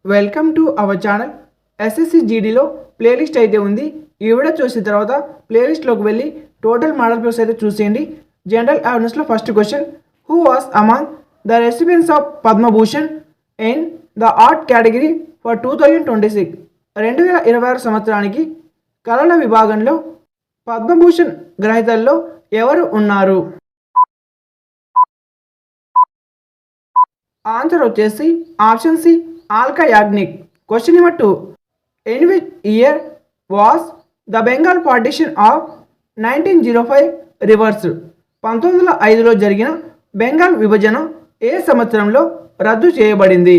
Welcome to our channel. SSC జీడీలో playlist అయితే ఉంది. ఈ వీడియో చూసిన తర్వాత ప్లేలిస్ట్లోకి వెళ్ళి టోటల్ మోడల్ పేపర్స్ అయితే చూసేయండి. జనరల్ అవేర్నెస్లో first question, who was among the recipients of Padma Bhushan in the art category for 2026? 2026 సంవత్సరానికి కళల విభాగంలో పద్మభూషణ్ గ్రహీతల్లో ఎవరు ఉన్నారు? ఆన్సర్ వచ్చేసి option C, Alka Yagnik. Question number 2, in which year was the Bengal partition of 1905 reversed? 1905లో జరిగిన బెంగాల్ విభజన ఏ సంవత్సరంలో రద్దు చేయబడింది?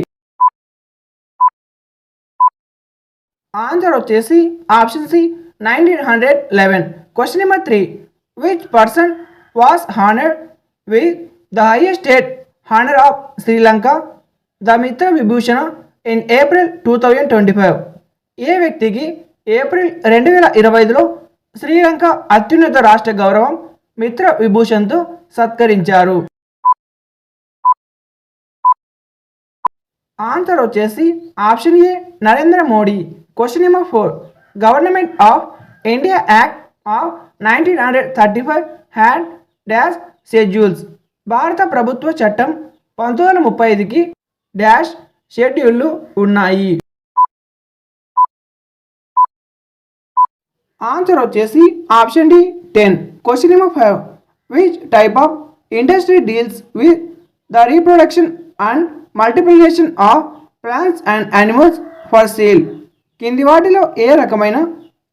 ఆన్సర్ వచ్చేసి option C, 1911. Question number 3, which person was honoured with the highest state honour of Sri Lanka the Mitra Vibhushana in April 2025? ఏ వ్యక్తికి ఏప్రిల్ 2025లో శ్రీలంక అత్యున్నత రాష్ట్ర గౌరవం మిత్ర విభూషణ్తో సత్కరించారు? ఆన్సర్ వచ్చేసి option A, Narendra Modi. Question number 4, government of India act of 1935 had dash schedules? భారత ప్రభుత్వ చట్టం 1935కి డాష్ షెడ్యూళ్ళు ఉన్నాయి? ఆన్సర్ వచ్చేసి option D, 10. Question number 5, which type of industry deals with the reproduction and multiplication of plants and animals for sale? కింది వాటిలో ఏ రకమైన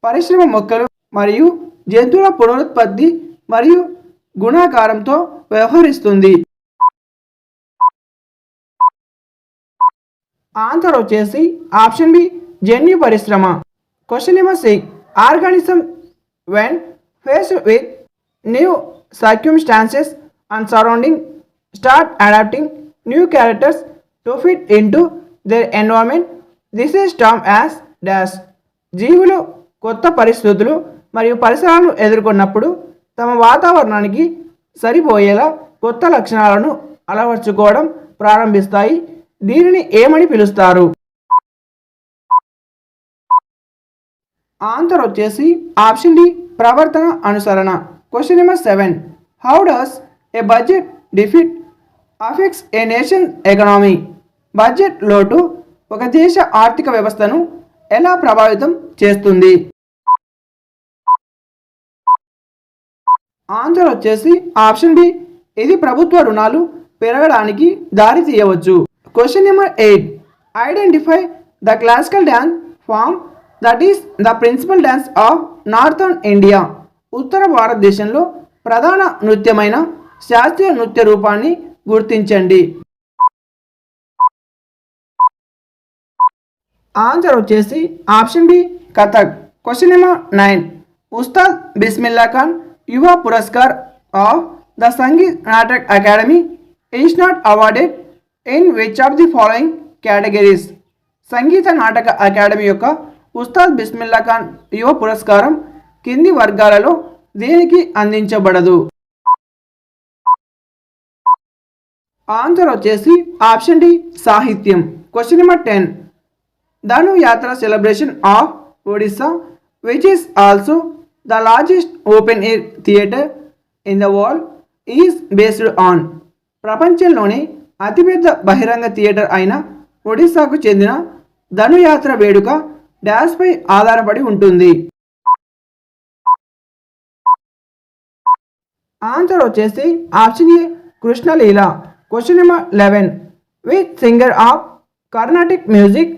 పరిశ్రమ మొక్కలు మరియు జంతువుల పునరుత్పత్తి మరియు గుణాకారంతో వ్యవహరిస్తుంది? ఆన్సర్ వచ్చేసి ఆప్షన్ బి, జన్యు పరిశ్రమ. Question number 6, organism when faced with new circumstances and surrounding start adapting new characters to fit into their environment. This is term as dash? జీవులు కొత్త పరిస్థితులు మరియు పరిసరాలను ఎదుర్కొన్నప్పుడు తమ వాతావరణానికి సరిపోయేలా కొత్త లక్షణాలను అలవర్చుకోవడం ప్రారంభిస్తాయి. దీనిని ఏమని పిలుస్తారు? ఆన్సర్ వచ్చేసి ఆప్షన్ డి, ప్రవర్తన అనుసరణ. Question number 7, how does a budget deficit affects a nation economy? Budget లోటు ఒక దేశ ఆర్థిక వ్యవస్థను ఎలా ప్రభావితం చేస్తుంది? ఆన్సర్ వచ్చేసి ఆప్షన్ బి, ఇది ప్రభుత్వ రుణాలు పెరగడానికి దారి తీయవచ్చు. Question number 8, identify the classical dance form that is the principal dance of northern India. ఉత్తర భారతదేశంలో ప్రధాన నృత్యమైన శాస్త్రీయ నృత్య రూపాన్ని గుర్తించండి. ఆన్సర్ వచ్చేసి option B, Kathak. Question number 9, Ustad Bismillah Khan Yuva Puraskar of the Sangeet Natak academy is not awarded in which of the following categories? సంగీత నాటక అకాడమీ యొక్క ఉస్తాద్ బిస్మిల్లా ఖాన్ యువ పురస్కారం కింది వర్గాలలో దేనికి అందించబడదు? ఆన్సర్ వచ్చేసి ఆప్షన్ డి, సాహిత్యం. క్వశ్చన్ నెంబర్ 10, ధను యాత్ర celebration of Odisha which is also the largest open air theatre in the world is based on? ప్రపంచంలోనే అతిపెద్ద బహిరంగ థియేటర్ అయిన ఒడిస్సాకు చెందిన ధనుయాత్ర వేడుక డాష్పై ఆధారపడి ఉంటుంది? ఆన్సర్ వచ్చేసి option A, Krishnaleela. Question number 11, which singer of Carnatic music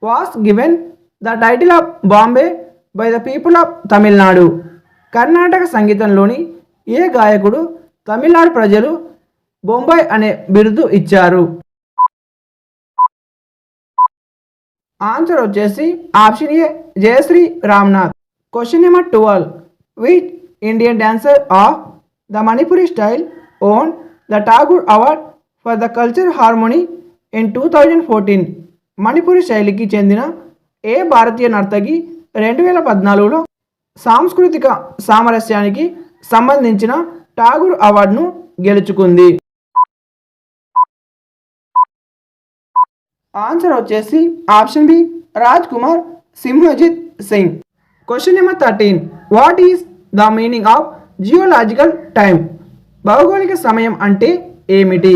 was given the title of Bombay by the people of Tamil Nadu? కర్ణాటక సంగీతంలోని ఏ గాయకుడు తమిళనాడు ప్రజలు బొంబాయి అనే బిరుదు ఇచ్చారు? ఆన్సర్ వచ్చేసి option A, Jayashri Ramnath. Question number 12, which Indian dancer of the Manipuri style won the Tagore award for the culture harmony in 2014? Manipuri శైలికి చెందిన ఏ భారతీయ నర్తకి 2014లో సాంస్కృతిక సామరస్యానికి సంబంధించిన ఠాగూర్ అవార్డును గెలుచుకుంది? ఆన్సర్ వచ్చేసి option B Raj Kumar Singhajit Singh. Question number 13. What is the meaning of geological time? భౌగోళిక సమయం అంటే ఏమిటి?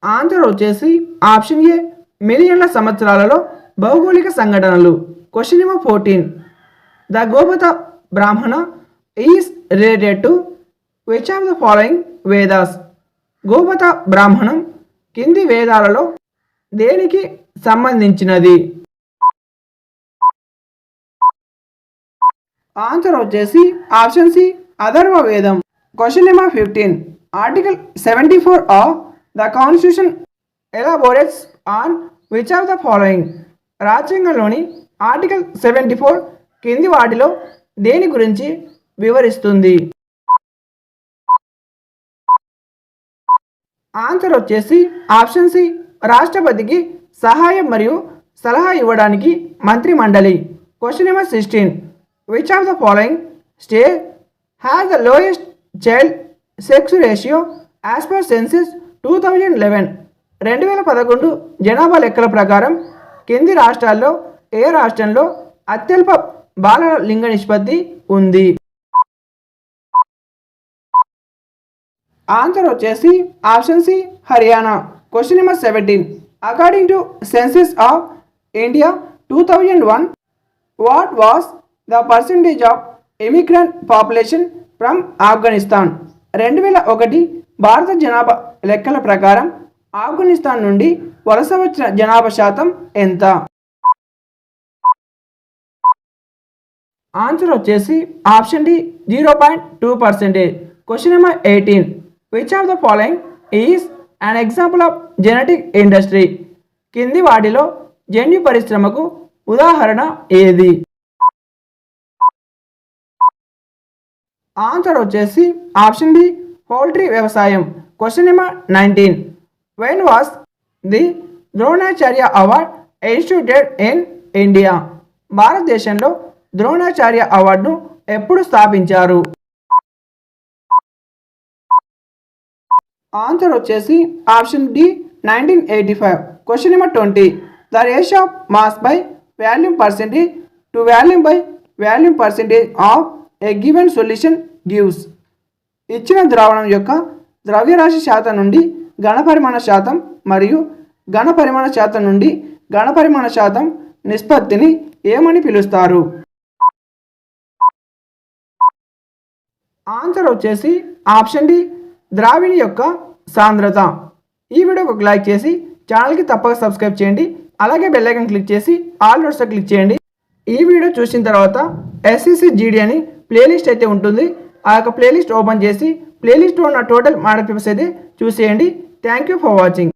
ఆన్సర్ వచ్చేసి ఆప్షన్ ఏ మిలియన్ల సంవత్సరాలలో భౌగోళిక సంఘటనలు. Question number 14. The Gopatha Brahmana is related to which of the following Vedas? Gopatha బ్రాహ్మణం కింది వేదాలలో దేనికి సంబంధించినది? ఆన్సర్ వచ్చేసి ఆప్షన్ సి అథర్వ వేదం. Question number 15. Article 74 of the constitution elaborates on which of the following? రాజ్యాంగంలోని ఆర్టికల్ 74 కింది వాటిలో దేని గురించి వివరిస్తుంది? ఆన్సర్ వచ్చేసి ఆప్షన్ సి రాష్ట్రపతికి సహాయం మరియు సలహా ఇవ్వడానికి మంత్రి మండలి. Question number 16. Which of the following state has the lowest child sex ratio as per census 2011? 2011 జనాభా లెక్కల ప్రకారం కింది రాష్ట్రాల్లో ఏ రాష్ట్రంలో అత్యల్ప బాలల లింగ నిష్పత్తి ఉంది? ఆన్సర్ వచ్చేసి option C Haryana. Question number 17. According to census of India 2001, what was the percentage of immigrant population from Afghanistan? 2001 భారత జనాభా లెక్కల ప్రకారం ఆఫ్ఘనిస్తాన్ నుండి వలస వచ్చిన జనాభా శాతం ఎంత? ఆన్సర్ వచ్చేసి option D 0.2%. Question number 18. Which of the following is an example of genetic industry? కింది వాటిలో జన్యు పరిశ్రమకు ఉదాహరణ ఏది? ఆన్సర్ వచ్చేసి ఆప్షన్ బి పౌల్ట్రీ వ్యవసాయం. Question number 19. When was the Dronacharya award instituted in India? భారతదేశంలో ద్రోణాచార్య అవార్డును ఎప్పుడు స్థాపించారు? ఆన్సర్ వచ్చేసి option D 1985. Question number 20. The ratio of mass by volume percentage to volume by volume percentage of a given solution gives? ఇచ్చిన ద్రావణం యొక్క ద్రవ్యరాశి శాతం నుండి ఘనపరిమాణ శాతం మరియు ఘనపరిమాణ శాతం నుండి ఘనపరిమాణ శాతం నిష్పత్తిని ఏమని పిలుస్తారు? ఆన్సర్ వచ్చేసి ఆప్షన్ డి ద్రావిణి యొక్క సాంద్రత. ఈ వీడియోకి ఒక లైక్ చేసి ఛానల్కి తప్పక సబ్స్క్రైబ్ చేయండి. అలాగే బెల్ ఐకాన్ క్లిక్ చేసి ఆల్ నోట్స్లో క్లిక్ చేయండి. ఈ వీడియో చూసిన తర్వాత ఎస్ఎస్సి జీడీ అని ప్లేలిస్ట్ అయితే ఉంటుంది. ఆ యొక్క ప్లేలిస్ట్ ఓపెన్ చేసి ప్లేలిస్ట్లో ఉన్న టోటల్ మోడల్ పేపర్స్ అయితే చూసేయండి. Thank you for watching.